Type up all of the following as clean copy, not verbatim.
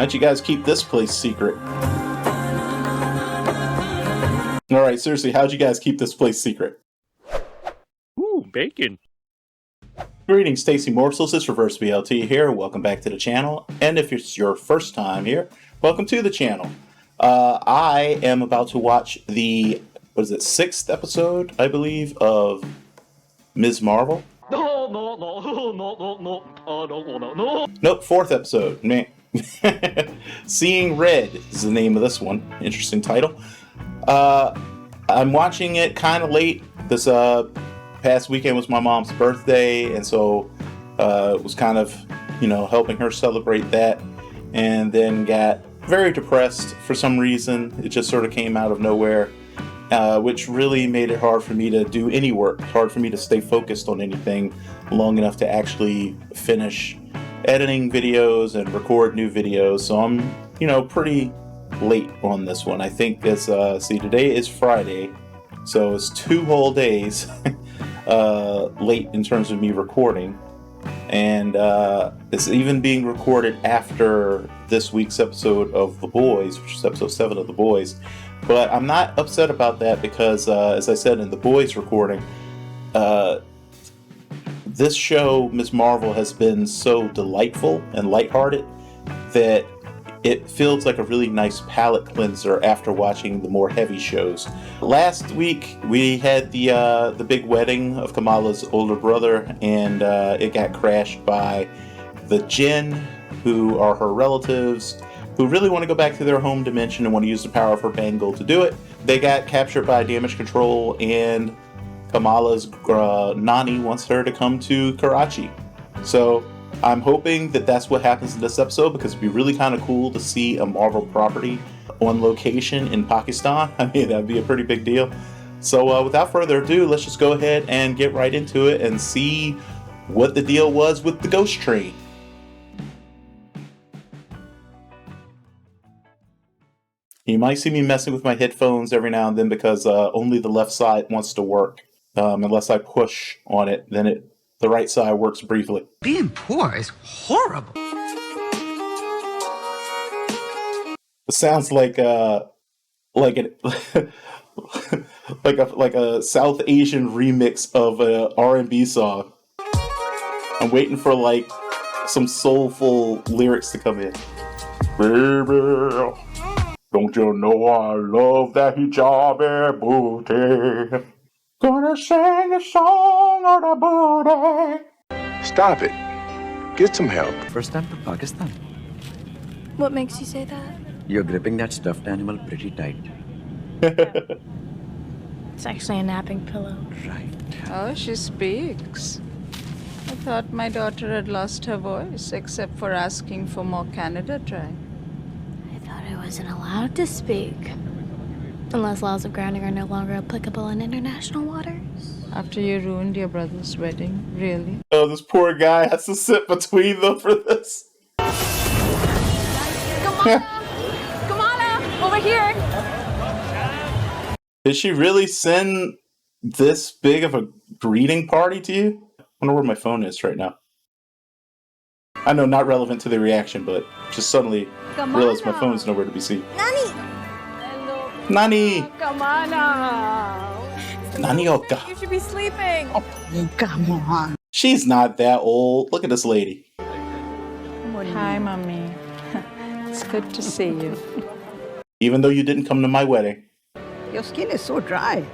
How'd you guys keep this place secret? Alright, seriously, how'd you guys keep this place secret? Ooh, bacon. Greetings, Tasty Morsels. It's Reverse BLT here. Welcome back to the channel. And if it's your first time here, welcome to the channel. I am about to watch the, 6th episode, I believe, of Ms. Marvel? No. Nope, 4th episode. Man. Seeing Red is the name of this one. Interesting title. I'm watching it kind of late. This past weekend was my mom's birthday, and so it was kind of, helping her celebrate that, and then got very depressed for some reason. It just sort of came out of nowhere, which really made it hard for me to do any work, hard for me to stay focused on anything long enough to actually finish editing videos and record new videos. So I'm, pretty late on this one. I think it's, today is Friday, so it's 2 whole days late in terms of me recording. And it's even being recorded after this week's episode of The Boys, which is episode 7 of The Boys. But I'm not upset about that because, as I said in The Boys recording, this show, Ms. Marvel, has been so delightful and lighthearted that it feels like a really nice palate cleanser after watching the more heavy shows. Last week, we had the big wedding of Kamala's older brother, and it got crashed by the Jinn, who are her relatives, who really want to go back to their home dimension and want to use the power of her bangle to do it. They got captured by damage control, and Kamala's Nani wants her to come to Karachi. So I'm hoping that that's what happens in this episode, because it'd be really kind of cool to see a Marvel property on location in Pakistan. I mean, that'd be a pretty big deal. So without further ado, let's just go ahead and get right into it and see what the deal was with the ghost train. You might see me messing with my headphones every now and then because only the left side wants to work. Unless I push on it, then the right side works briefly. Being poor is horrible. It sounds like a like a South Asian remix of a R&B song. I'm waiting for some soulful lyrics to come in. Baby, don't you know I love that hijabi booty? Gonna sing a song on a booty. Stop it. Get some help. First time to Pakistan. What makes you say that? You're gripping that stuffed animal pretty tight. It's actually a napping pillow. Right. Oh, she speaks. I thought my daughter had lost her voice, except for asking for more Canada Dry. I thought I wasn't allowed to speak. Unless laws of grounding are no longer applicable in international waters. After you ruined your brother's wedding, really? Oh, this poor guy has to sit between them for this. Kamala! Kamala! Over here! Did she really send this big of a greeting party to you? I wonder where my phone is right now. I know, not relevant to the reaction, but just suddenly realized my phone's nowhere to be seen. Nani! Nani! Kamala! Nani, oh God. You should be sleeping! Oh, come on. She's not that old. Look at this lady. Hi, Mommy. It's good to see you. Even though you didn't come to my wedding. Your skin is so dry.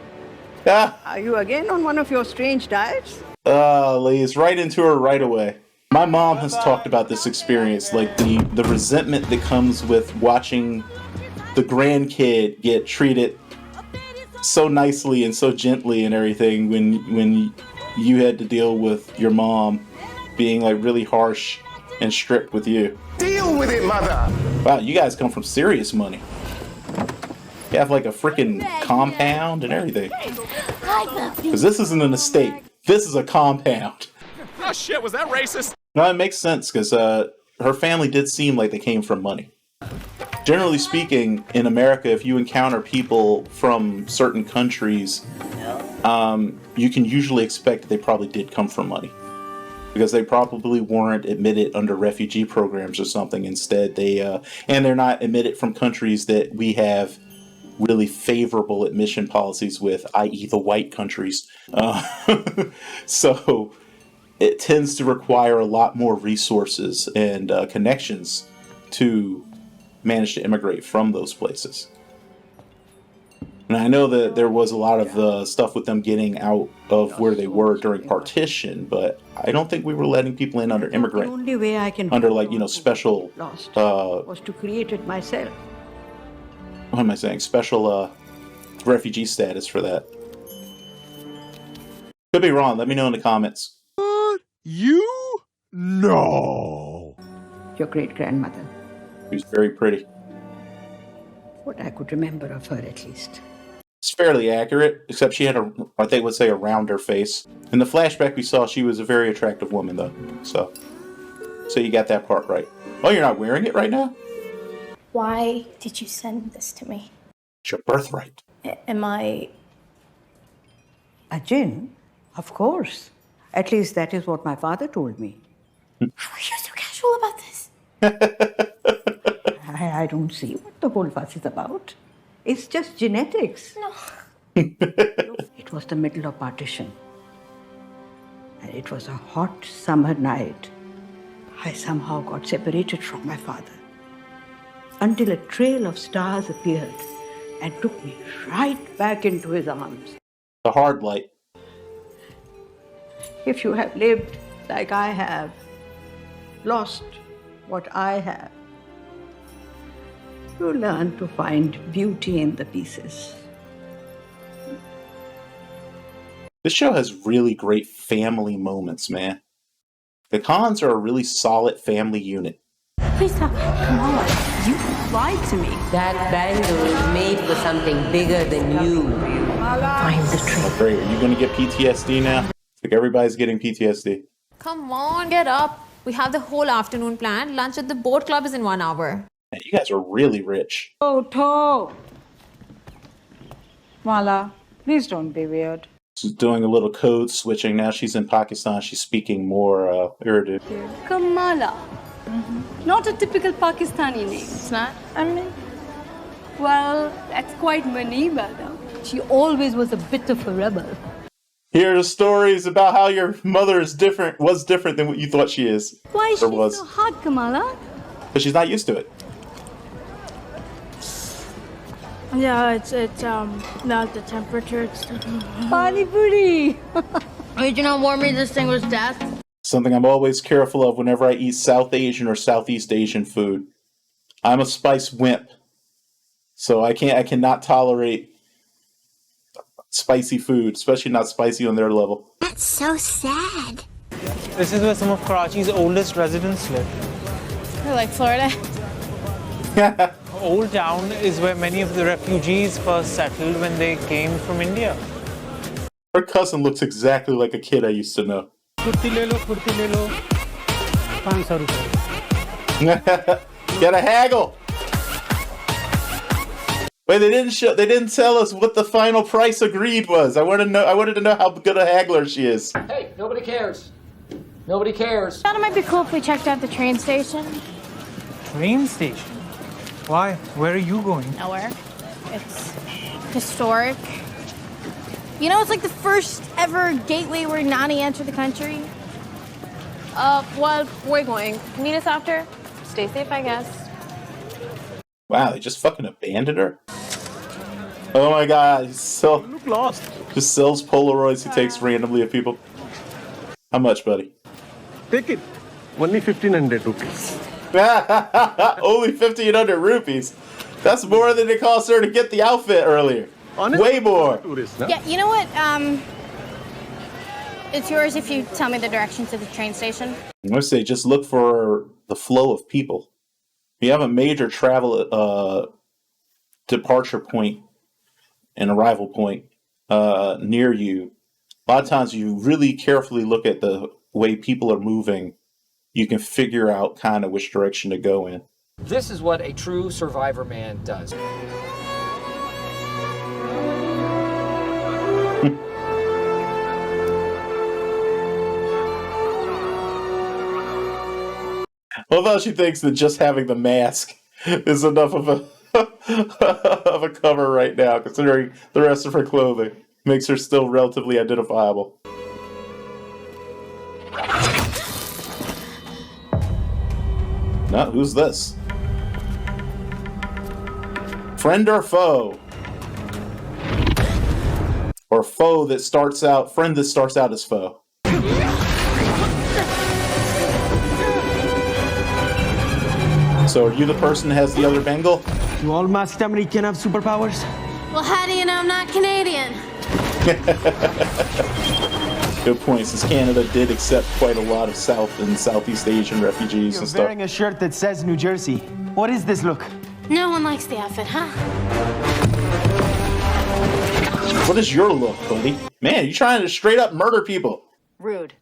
Ah! Are you again on one of your strange diets? Lays right into her right away. My mom has talked about this experience, like the resentment that comes with watching the grandkid get treated so nicely and so gently and everything when you had to deal with your mom being really harsh and strict with you. Deal with it, mother! Wow, you guys come from serious money. You have a freaking compound and everything. Because this isn't an estate. This is a compound. Oh shit, was that racist? No, it makes sense because her family did seem like they came from money. Generally speaking, in America, if you encounter people from certain countries, you can usually expect that they probably did come from money. because they probably weren't admitted under refugee programs or something. Instead, and they're not admitted from countries that we have really favorable admission policies with, i.e. the white countries. So it tends to require a lot more resources and connections to manage to immigrate from those places. And I know that there was a lot of stuff with them getting out of where they were during partition, but I don't think we were letting people in under immigrant, The only way I can under special, lost was to create it myself. what am I saying? Special refugee status for that. Could be wrong. Let me know in the comments. You? No. Your great-grandmother. She was very pretty. What I could remember of her, at least. It's fairly accurate, except she had I think would say a rounder face. In the flashback we saw, she was a very attractive woman, though. So you got that part right. Oh, you're not wearing it right now? Why did you send this to me? It's your birthright. Am I... A djinn? Of course. At least that is what my father told me. How are you so casual about this? I don't see what the whole fuss is about. It's just genetics. No. It was the middle of partition. And it was a hot summer night. I somehow got separated from my father. Until a trail of stars appeared and took me right back into his arms. The hard light. If you have lived like I have, lost what I have, you learn to find beauty in the pieces. This show has really great family moments, man. The Khans are a really solid family unit. Please stop. Kamala, you lied to me. That bangle is made for something bigger than you. Find the tree. Oh, great. Are you going to get PTSD now? Like everybody's getting PTSD. Come on, get up. We have the whole afternoon planned. Lunch at the boat club is in 1 hour. Man, you guys are really rich. Oh, Toe. Mala, please don't be weird. She's doing a little code switching. Now she's in Pakistan. She's speaking more Urdu. Kamala. Not a typical Pakistani name. It's not? I mean... Well, that's quite Maniba, though. She always was a bit of a rebel. Here are the stories about how your mother was different than what you thought she is. Why is she was. so hot, Kamala? But she's not used to it. Yeah, it's not the temperature. It's Pani puri. Did you not warn me this thing was death? Something I'm always careful of whenever I eat South Asian or Southeast Asian food. I'm a spice wimp. So I cannot tolerate spicy food, especially not spicy on their level. That's so sad. This is where some of Karachi's oldest residents live. Like Florida? Old Town is where many of the refugees first settled when they came from India. Her cousin looks exactly like a kid I used to know. Get a haggle! Wait, they didn't tell us what the final price agreed was. I wanted to know how good a haggler she is. Hey, nobody cares. Nobody cares. Thought it might be cool if we checked out the train station. Train station? Why? Where are you going? Nowhere. It's historic. You know, it's like the first ever gateway where Nani entered the country. Well, we're going. Meet us after. Stay safe, I guess. Wow, they just fucking abandoned her? Oh my god, You look lost. just sells Polaroids he takes randomly of people. How much, buddy? Take it. Only 1,500 rupees. Only 1,500 rupees. That's more than it cost her to get the outfit earlier. Honestly, Way more. Tourist, na? Yeah, you know what? It's yours if you tell me the direction to the train station. I'm gonna say just look for the flow of people. If you have a major travel departure point and arrival point near you, a lot of times you really carefully look at the way people are moving, you can figure out kind of which direction to go in. This is what a true survivor man does. Although she thinks that just having the mask is enough of a of a cover right now, considering the rest of her clothing makes her still relatively identifiable. Now, who's this? Friend or foe? Or friend that starts out as foe. So are you the person that has the other bangle? Do all masked American have superpowers? Well, how do you know I'm not Canadian? Good point, since Canada did accept quite a lot of South and Southeast Asian refugees You're and stuff. wearing a shirt that says New Jersey. What is this look? No one likes the outfit, huh? What is your look, buddy? Man, you trying to straight up murder people. Rude.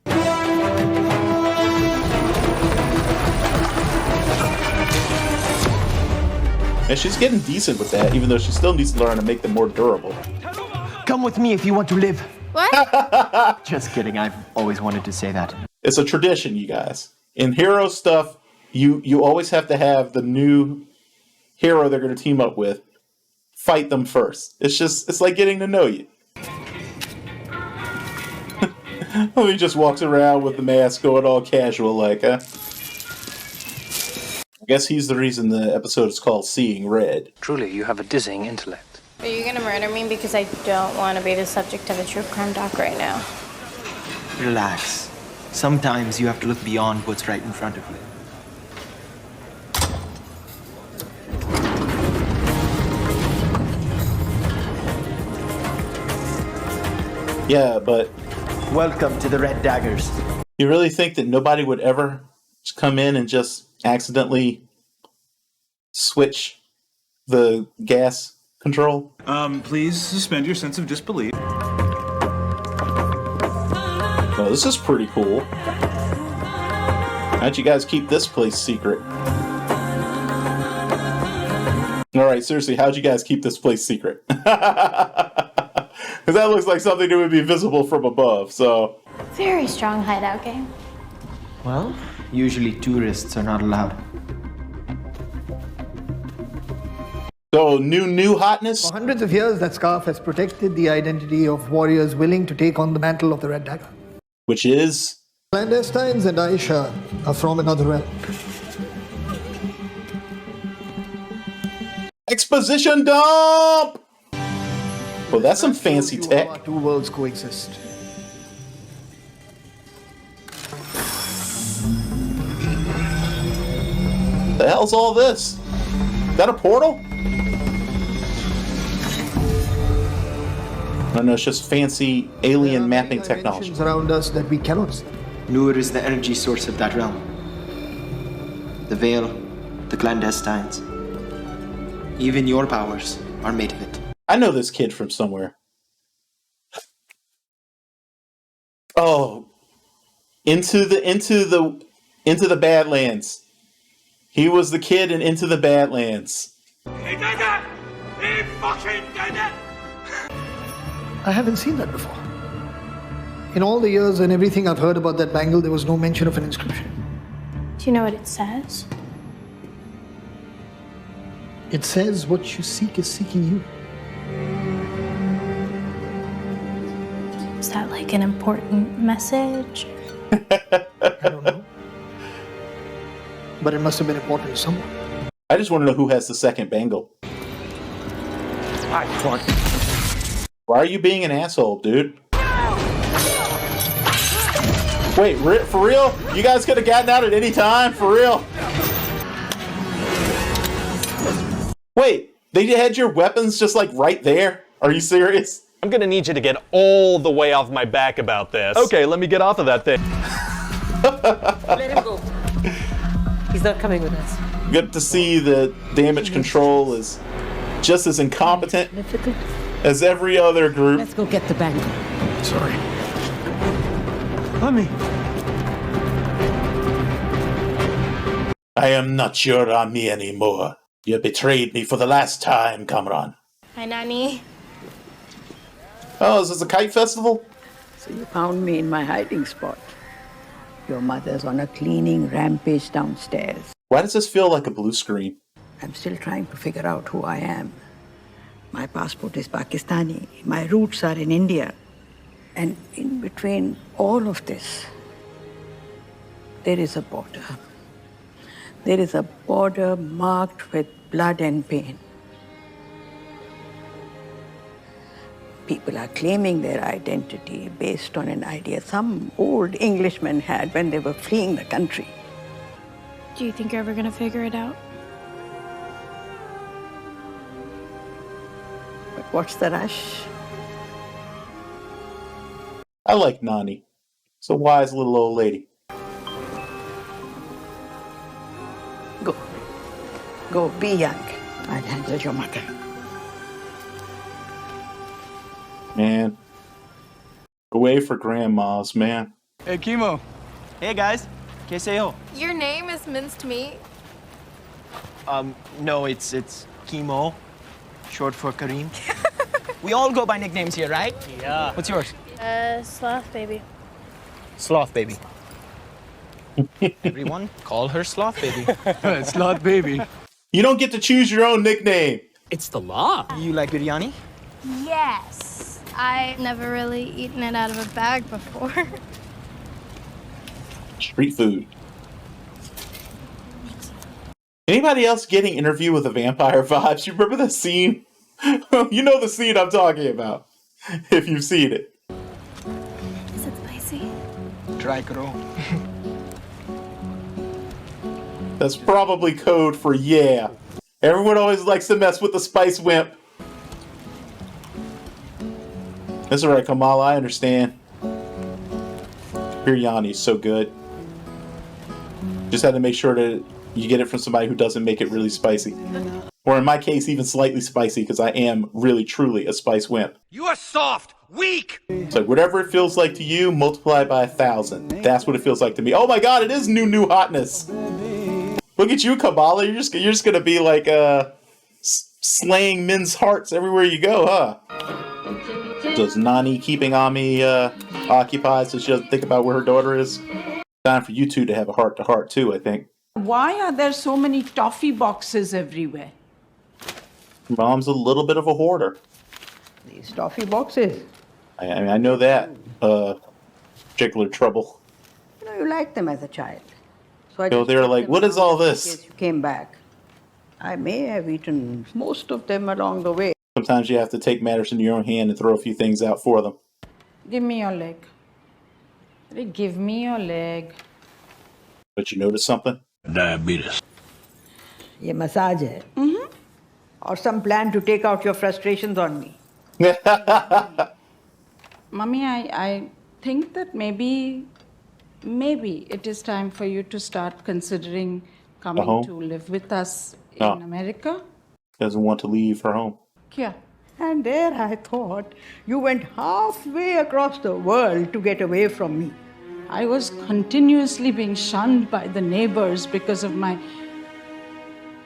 And she's getting decent with that, even though she still needs to learn how to make them more durable. Come with me if you want to live. What? Just kidding. I've always wanted to say that. It's a tradition, you guys. In hero stuff, you always have to have the new hero they're going to team up with fight them first. It's like getting to know you. He just walks around with the mask going all casual like, huh? I guess he's the reason the episode is called Seeing Red. Truly, you have a dizzying intellect. Are you gonna murder me because I don't want to be the subject of a true crime doc right now? Relax. Sometimes you have to look beyond what's right in front of you. Yeah, but... Welcome to the Red Daggers. You really think that nobody would ever just come in and just accidentally switch the gas control? Please suspend your sense of disbelief. Oh, this is pretty cool. How'd you guys keep this place secret? Alright, seriously, how'd you guys keep this place secret? Because that looks like something that would be visible from above, so... Very strong hideout game. Well, usually tourists are not allowed. So, new hotness? For hundreds of years, that scarf has protected the identity of warriors willing to take on the mantle of the Red Dagger. Which is? Clandestines and Aisha are from another realm. Exposition dump! Well, that's some fancy tech. Our two worlds coexist. The hell's all this? Is that a portal? No, it's just fancy alien mapping technology. Around us that we cannot see. Nur is the energy source of that realm. The Veil, the clandestines. Even your powers are made of it. I know this kid from somewhere. Oh, into the Badlands. He was the kid in Into the Badlands. He did it! He fucking did it! I haven't seen that before. In all the years and everything I've heard about that bangle, there was no mention of an inscription. Do you know what it says? It says what you seek is seeking you. Is that like an important message? I don't know. But it must have been important to someone. I just want to know who has the second bangle. Why are you being an asshole, dude? Wait, for real? You guys could have gotten out at any time? For real? Wait, they had your weapons just like right there? Are you serious? I'm gonna need you to get all the way off my back about this. Okay, let me get off of that thing. Let him go. He's not coming with us. Good to see the damage control is just as incompetent as every other group. Let's go get the bangle. Sorry. Mommy. I am not your army anymore. You betrayed me for the last time, Kamran. Hi, Nani. Oh, is this a kite festival? So you found me in my hiding spot. Your mother's on a cleaning rampage downstairs. Why does this feel like a blue screen? I'm still trying to figure out who I am. My passport is Pakistani. My roots are in India. And in between all of this, there is a border. There is a border marked with blood and pain. People are claiming their identity based on an idea some old Englishmen had when they were fleeing the country. Do you think you're ever gonna figure it out? But what's the rush? I like Nani. It's a wise little old lady. Go. Go, be young. I'll handle your mother. Man. Away for grandmas, man. Hey, Kimo. Hey, guys. Kaise ho? Your name is minced meat. No, it's Kimo, short for Kareem. We all go by nicknames here, right? Yeah. What's yours? Sloth baby. Sloth Baby. Everyone, call her Sloth Baby. Sloth Baby. You don't get to choose your own nickname. It's the law. You like biryani? Yes. I've never really eaten it out of a bag before. Street food. Anybody else getting Interview with a Vampire vibes? You remember the scene? You know the scene I'm talking about. If you've seen it. Is it spicy? Try karo. That's probably code for yeah. Everyone always likes to mess with the spice wimp. That's alright, Kamala, I understand. Biryani's so good. Just had to make sure that you get it from somebody who doesn't make it really spicy. Or in my case, even slightly spicy, because I am really, truly a spice wimp. You are soft, weak. So whatever it feels like to you, multiply by 1,000. That's what it feels like to me. Oh my god, it is new hotness. Look at you, Kamala. You're just gonna be like slaying men's hearts everywhere you go, huh? Does Nani keeping Ami occupied so she doesn't think about where her daughter is? Time for you two to have a heart-to-heart too, I think. Why are there so many toffee boxes everywhere? Mom's a little bit of a hoarder. These toffee boxes. I know that. Particular trouble. You know, you liked them as a child. So So they're like, what is all this? in case you came back. I may have eaten most of them along the way. Sometimes you have to take matters into your own hand and throw a few things out for them. Give me your leg. Give me your leg. But you notice something? Diabetes. Ye massage hai. Or some plan to take out your frustrations on me. Mommy, I think that maybe it is time for you to start considering coming home? to live with us in Oh. America. Doesn't want to leave her home. Yeah. And there I thought you went halfway across the world to get away from me. I was continuously being shunned by the neighbors because of my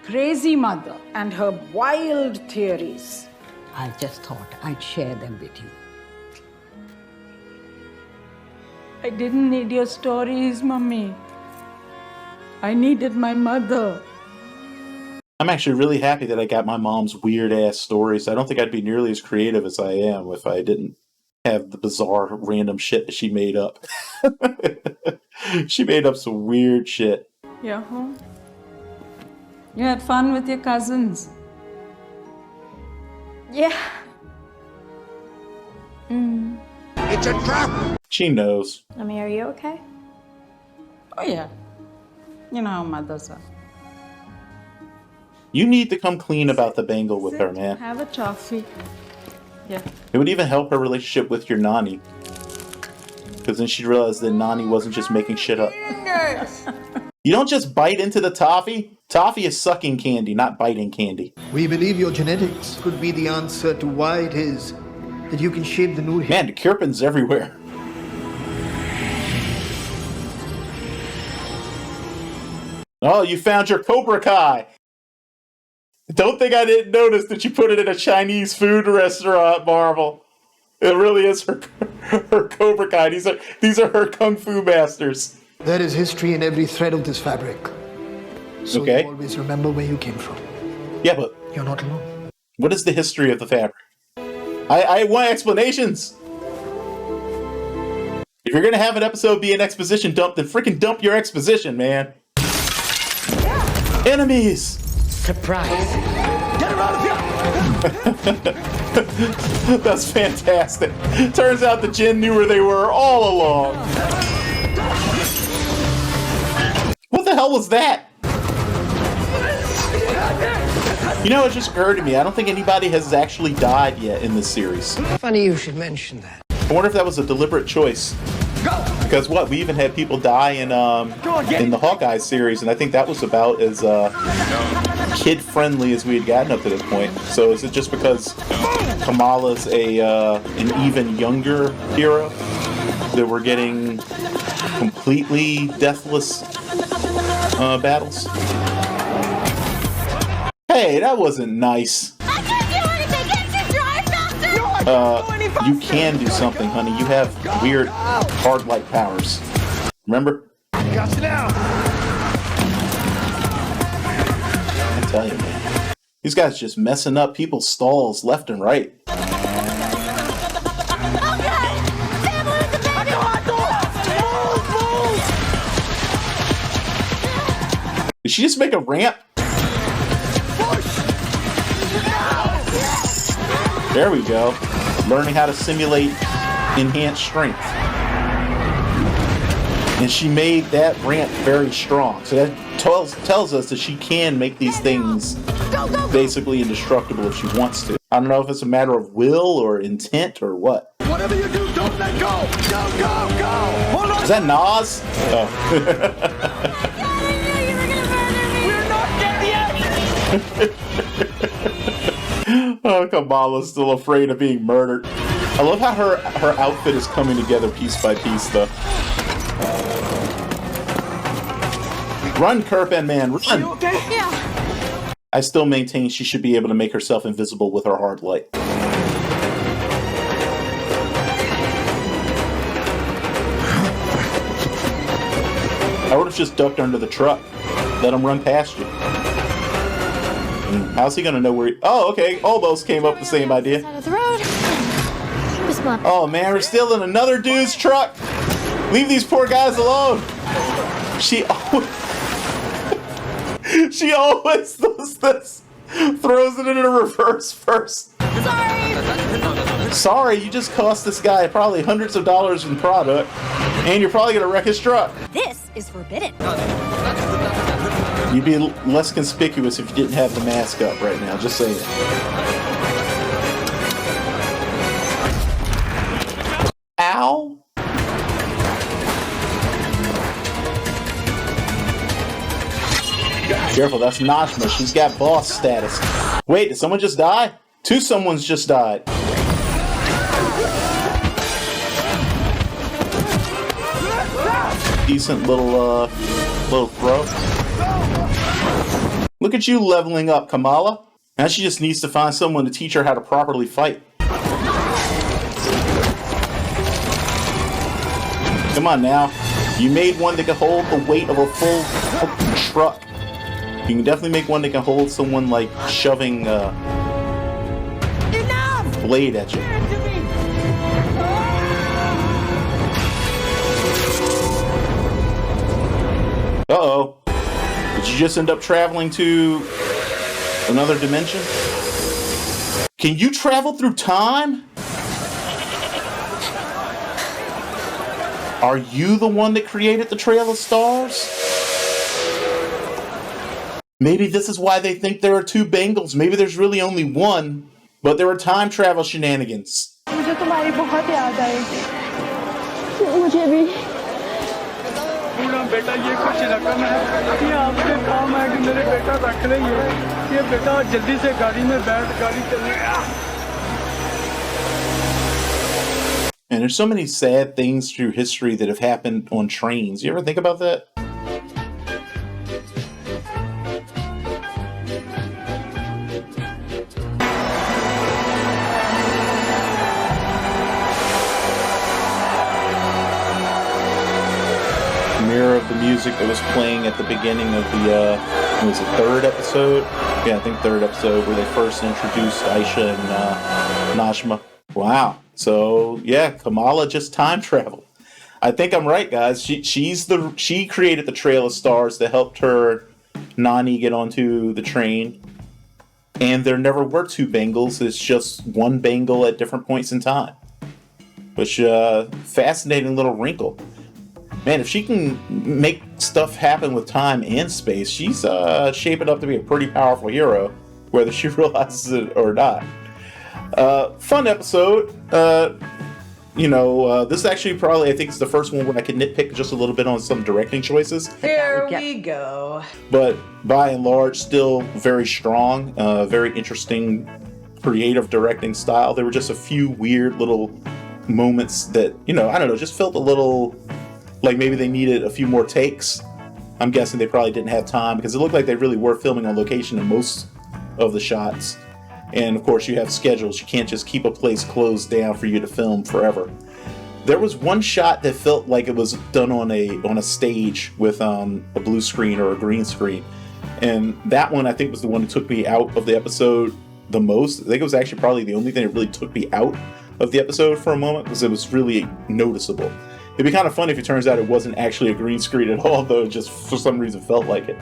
crazy mother and her wild theories. I just thought I'd share them with you. I didn't need your stories, Mummy. I needed my mother. I'm actually really happy that I got my mom's weird ass stories. I don't think I'd be nearly as creative as I am if I didn't have the bizarre random shit that she made up. She made up some weird shit. Yeah. You had fun with your cousins. Yeah. It's a trap. She knows. I mean, are you okay? Oh, yeah. You know how mothers are. You need to come clean about the bangle with her, man. Have a toffee. Yeah. It would even help her relationship with your Nani. Because then she'd realize that Nani wasn't just making shit up. You don't just bite into the toffee. Toffee is sucking candy, not biting candy. We believe your genetics could be the answer to why it is that you can shape the new Man, the Kirpin's everywhere. Oh, you found your Cobra Kai. Don't think I didn't notice that you put it in a Chinese food restaurant, Marvel. It really is her Cobra Kai. These are her kung fu masters. There is history in every thread of this fabric. So Okay. you always remember where you came from. Yeah, but You're not alone. what is the history of the fabric? I want explanations. If you're gonna have an episode be an exposition dump, then freaking dump your exposition, man. Enemies! Surprise! Get him out of here! That's fantastic. Turns out the Jinn knew where they were all along. What the hell was that? You know, it just occurred to me. I don't think anybody has actually died yet in this series. Funny you should mention that. I wonder if that was a deliberate choice. Because what? We even had people die in the Hawkeye series, and I think that was about as kid-friendly as we had gotten up to this point. So is it just because Kamala's an even younger hero that we're getting completely deathless battles? Hey, that wasn't nice. I can't do anything! Can't you drive faster? You can do something, honey. You have weird hard-like powers. Remember? Got you now! I tell you, man. These guys just messing up people's stalls left and right. Did she just make a ramp? There we go. Learning how to simulate enhanced strength. And she made that ramp very strong. So that tells us that she can make these things basically indestructible if she wants to. I don't know if it's a matter of will or intent or what. Whatever you do, don't let go! Go, go, go! Hold on! Is that Nas? Oh. We're not dead yet! Oh, Kamala's still afraid of being murdered. I love how her outfit is coming together piece by piece, though. Run, Kerpen Man, run! Are you okay? Yeah. I still maintain she should be able to make herself invisible with her hard light. I would have just ducked under the truck. Let him run past you. How's he gonna know where Oh, okay. Almost came up with the same idea. Side of the road. This one. Oh man, we're still in another dude's truck. Leave these poor guys alone. She always does this. Throws it in a reverse first. Sorry, you just cost this guy probably hundreds of dollars in product, and you're probably gonna wreck his truck. This is forbidden. You'd be less conspicuous if you didn't have the mask up right now, just saying. Ow! Careful, that's Najma. She's got boss status. Wait, did someone just die? Two someones just died. Decent little throw. Look at you leveling up, Kamala. Now she just needs to find someone to teach her how to properly fight. Come on now. You made one that can hold the weight of a full truck. You can definitely make one that can hold someone like shoving a blade at you. Uh-oh. Did you just end up traveling to another dimension? Can you travel through time? Are you the one that created the Trail of Stars? Maybe this is why they think there are two Bengals. Maybe there's really only one, but there are time travel shenanigans. मुझे तुम्हारी बहुत याद आएगी मुझे भी पूरा बेटा ये कुछ रकम है ये आपके काम है कि मेरे बेटा रख रही है ये बेटा जल्दी से गाड़ी में बैठ गाड़ी चलने And there's so many sad things through history that have happened on trains. You ever think about that? Mirror music that was playing at the beginning of the, was it third episode? Yeah, I think third episode where they first introduced Aisha and Najma. Wow. So yeah, Kamala just time traveled. I think I'm right, guys. She created the Trail of Stars that helped her Nani get onto the train. And there never were two Bengals. It's just one Bengal at different points in time. Which, fascinating little wrinkle. Man, if she can make stuff happen with time and space, she's shaping up to be a pretty powerful hero, whether she realizes it or not. Fun episode. This actually probably, I think it's the first one where I could nitpick just a little bit on some directing choices. Here we go. But by and large, still very strong, very interesting, creative directing style. There were just a few weird little moments that, I don't know, just felt a little like maybe they needed a few more takes. I'm guessing they probably didn't have time because it looked like they really were filming on location in most of the shots. And of course, you have schedules. You can't just keep a place closed down for you to film forever. There was one shot that felt like it was done on a stage with a blue screen or a green screen. And that one, I think, was the one that took me out of the episode the most. I think it was actually probably the only thing that really took me out of the episode for a moment because it was really noticeable. It'd be kind of funny if it turns out it wasn't actually a green screen at all, though it just for some reason felt like it.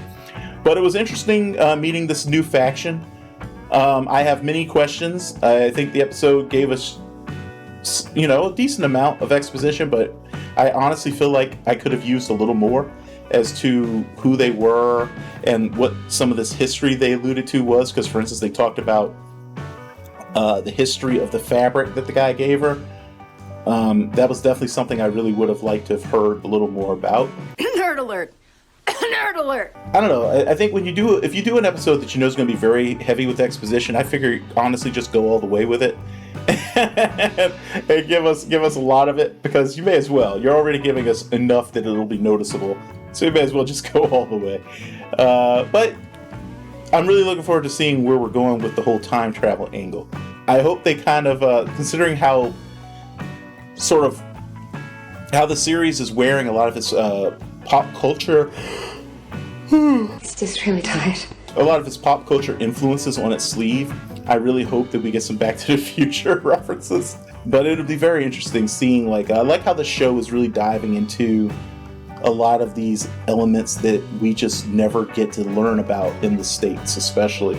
But it was interesting meeting this new faction. I have many questions. I think the episode gave us, a decent amount of exposition, but I honestly feel like I could have used a little more as to who they were and what some of this history they alluded to was. Because, for instance, they talked about the history of the fabric that the guy gave her. That was definitely something I really would have liked to have heard a little more about. Nerd alert! Nerd alert! I don't know. I think if you do an episode that you know is going to be very heavy with exposition, I figure honestly just go all the way with it and give us a lot of it, because you may as well. You're already giving us enough that it'll be noticeable, so you may as well just go all the way. But I'm really looking forward to seeing where we're going with the whole time travel angle. I hope they kind of, considering how the series is wearing a lot of its pop culture. It's just really tired. A lot of its pop culture influences on its sleeve. I really hope that we get some Back to the Future references. But it'll be very interesting seeing, I like how the show is really diving into a lot of these elements that we just never get to learn about in the States, especially.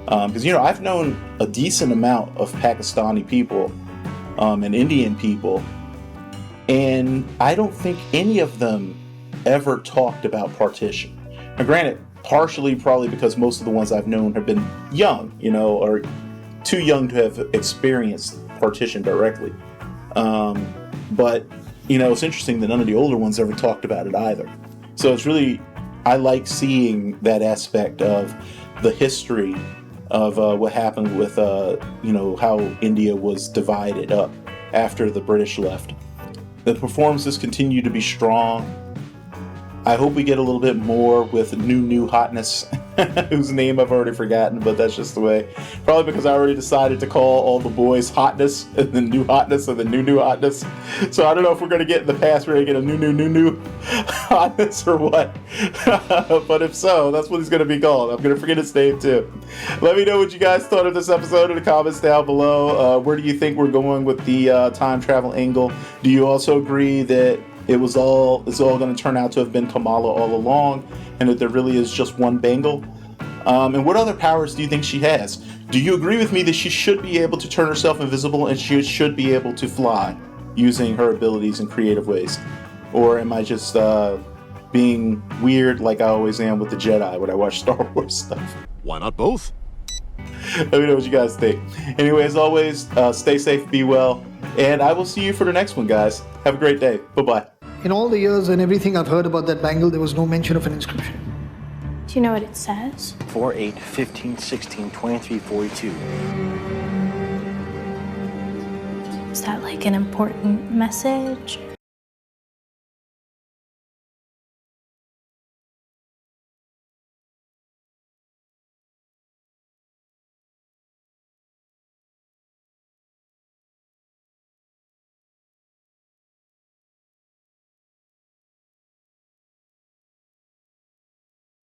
Because, I've known a decent amount of Pakistani people and Indian people, and I don't think any of them ever talked about partition. Now, granted, partially probably because most of the ones I've known have been young, or too young to have experienced partition directly. But, it's interesting that none of the older ones ever talked about it either. So it's really, I like seeing that aspect of the history of what happened with, how India was divided up after the British left. The performances continue to be strong. I hope we get a little bit more with new hotness, whose name I've already forgotten, but that's just the way. Probably because I already decided to call all the boys hotness, and then new hotness, and then new hotness. So I don't know if we're going to get in the past, we're going to get a new hotness or what. But if so, that's what he's going to be called. I'm going to forget his name too. Let me know what you guys thought of this episode in the comments down below. Where do you think we're going with the time travel angle? Do you also agree that it's all going to turn out to have been Kamala all along, and that there really is just one Bengal? And what other powers do you think she has? Do you agree with me that she should be able to turn herself invisible and she should be able to fly using her abilities in creative ways? Or am I just being weird like I always am with the Jedi when I watch Star Wars stuff? Why not both? Let me know what you guys think. Anyway, as always, stay safe, be well, and I will see you for the next one, guys. Have a great day. Bye-bye. In all the years and everything I've heard about that bangle, there was no mention of an inscription. Do you know what it says? 4, 8, 15, 16, 23, 42. Is that like an important message?